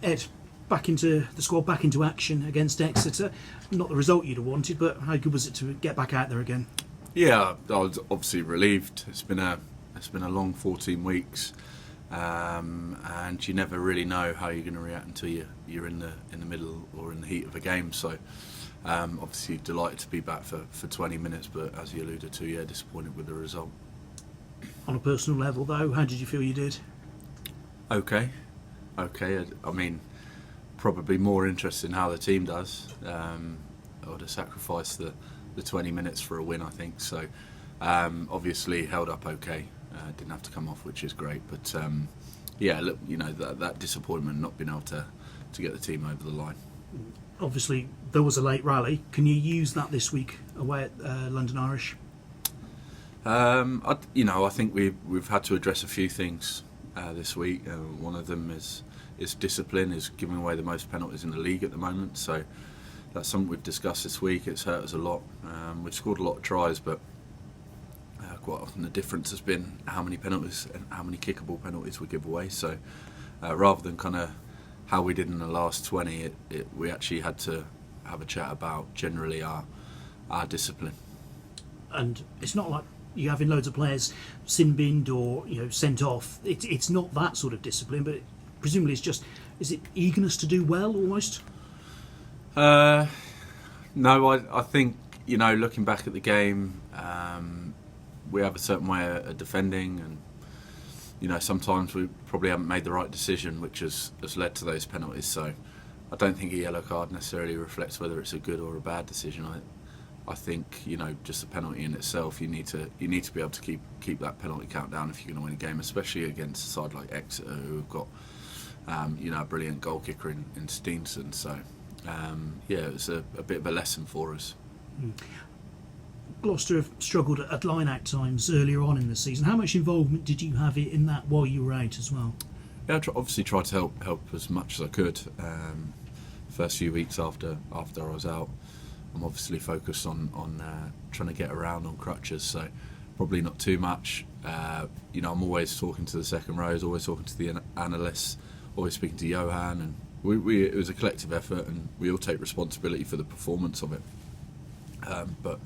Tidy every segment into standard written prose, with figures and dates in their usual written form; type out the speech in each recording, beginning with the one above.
Ed, back into the squad, back into action against Exeter. Not the result you'd have wanted, but how good was it to get back out there again? Yeah, I was obviously relieved. It's been a long 14 weeks, and you never really know how you're going to react until you're in the middle or in the heat of a game. So obviously delighted to be back for 20 minutes, but as you alluded to, yeah, disappointed with the result. On a personal level, though, how did you feel you did? Okay. I mean, probably more interested in how the team does. I would have sacrificed the 20 minutes for a win, I think. So obviously held up okay. Didn't have to come off, which is great. But yeah, look, you know, that disappointment not being able to get the team over the line. Obviously, there was a late rally. Can you use that this week away at London Irish? I think we've had to address a few things this week. One of them is discipline, is giving away the most penalties in the league at the moment. So that's something we've discussed this week. It's hurt us a lot. We've scored a lot of tries, but quite often the difference has been how many penalties and how many kickable penalties we give away. So rather than kind of how we did in the last 20, we actually had to have a chat about generally our discipline. And it's not like you're having loads of players sin-binned or sent off. It's not that sort of discipline, but presumably it's just, is it eagerness to do well almost? No, I think, looking back at the game, we have a certain way of defending, and sometimes we probably haven't made the right decision, which has led to those penalties. So I don't think a yellow card necessarily reflects whether it's a good or a bad decision. I think just the penalty in itself, you need to be able to keep that penalty count down if you're going to win a game, especially against a side like Exeter, who have got a brilliant goal kicker in Steenson. So yeah, it was a bit of a lesson for us. Gloucester have struggled at line-out times earlier on in the season. How much involvement did you have in that while you were out as well? Yeah, I obviously tried to help as much as I could. First few weeks after I was out, I'm obviously focused on trying to get around on crutches, so probably not too much. I'm always talking to the second rows, always talking to the analysts, always speaking to Johan, and it was a collective effort, and we all take responsibility for the performance of it. But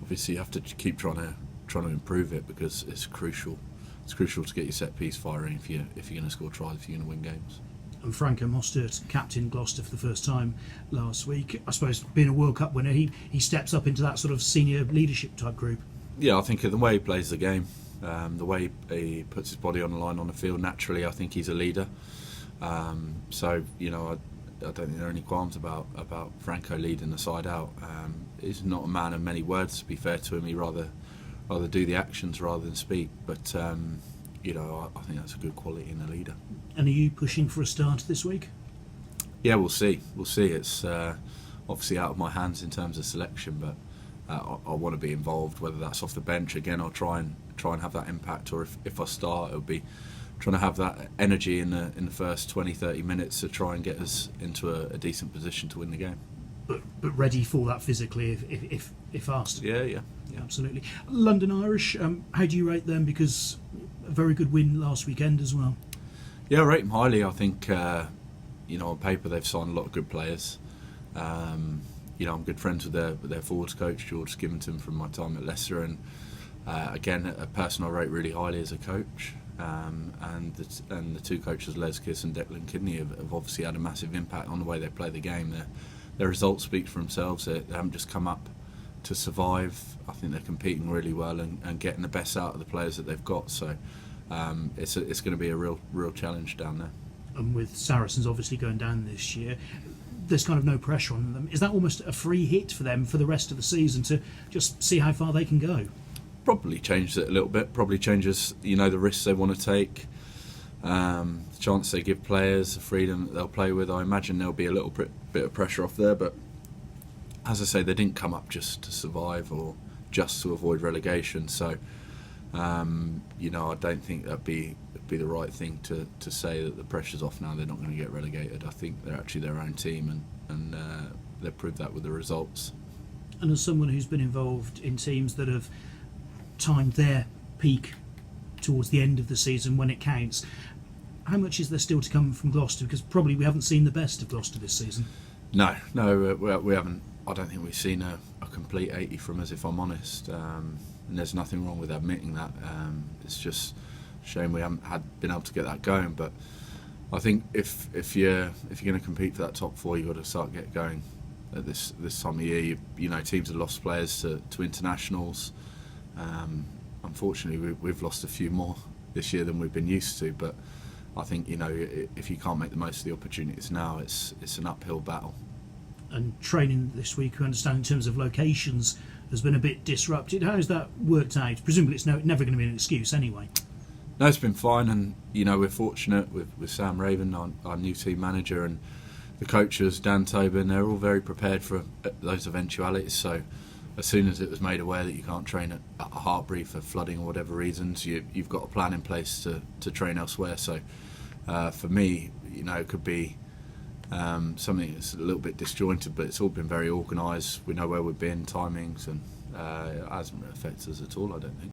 obviously you have to keep trying to improve it, because it's crucial. It's crucial to get your set piece firing if you're going to score tries, if you're going to win games. And Franco Mostert captained Gloucester for the first time last week. I suppose being a World Cup winner, he steps up into that sort of senior leadership type group. Yeah, I think the way he plays the game, the way he puts his body on the line on the field, naturally I think he's a leader. So I don't think there are any qualms about Franco leading the side out. He's not a man of many words, to be fair to him. He rather do the actions rather than speak. But I think that's a good quality in a leader. And are you pushing for a start this week? Yeah, we'll see. It's obviously out of my hands in terms of selection, but I want to be involved. Whether that's off the bench again, I'll try and have that impact, or if I start, it'll be trying to have that energy in the first 20-30 minutes to try and get us into a decent position to win the game. But ready for that physically if asked. Yeah, absolutely. London Irish, how do you rate them? Because a very good win last weekend as well. Yeah, I rate them highly. I think on paper they've signed a lot of good players. I'm good friends with their forwards coach, George Skivington, from my time at Leicester, and again, a person I rate really highly as a coach. And the two coaches, Les Kiss and Declan Kidney, have obviously had a massive impact on the way they play the game. Their results speak for themselves. They haven't just come up to survive. I think they're competing really well and getting the best out of the players that they've got. So it's going to be a real challenge down there. And with Saracens obviously going down this year, there's kind of no pressure on them. Is that almost a free hit for them for the rest of the season to just see how far they can go? Probably changes it a little bit. Probably changes, the risks they want to take, the chance they give players, the freedom that they'll play with. I imagine there'll be a little bit of pressure off there, but as I say, they didn't come up just to survive or just to avoid relegation. So, I don't think that'd be the right thing to say that the pressure's off now. They're not going to get relegated. I think they're actually their own team, and they've proved that with the results. And as someone who's been involved in teams that have timed their peak towards the end of the season when it counts, how much is there still to come from Gloucester? Because probably we haven't seen the best of Gloucester this season. No, we haven't. I don't think we've seen a complete 80 from us, if I'm honest. And there's nothing wrong with admitting that. It's just a shame we haven't been able to get that going. But I think if you're going to compete for that top four, you've got to start get going at this time of year. You know, teams have lost players to internationals. Unfortunately, we've lost a few more this year than we've been used to. But I think, you know, if you can't make the most of the opportunities now, it's an uphill battle. And training this week, I understand, in terms of locations, has been a bit disrupted. How has that worked out? Presumably it's never going to be an excuse anyway. No, it's been fine, and you know, we're fortunate with Sam Raven, our new team manager, and the coaches, Dan Tobin. They're all very prepared for those eventualities. So as soon as it was made aware that you can't train at Hartbury for flooding or whatever reasons, you've got a plan in place to train elsewhere. So for me, you know, it could be something that's a little bit disjointed, but it's all been very organised. We know where we've been, timings, and it hasn't affected us at all, I don't think.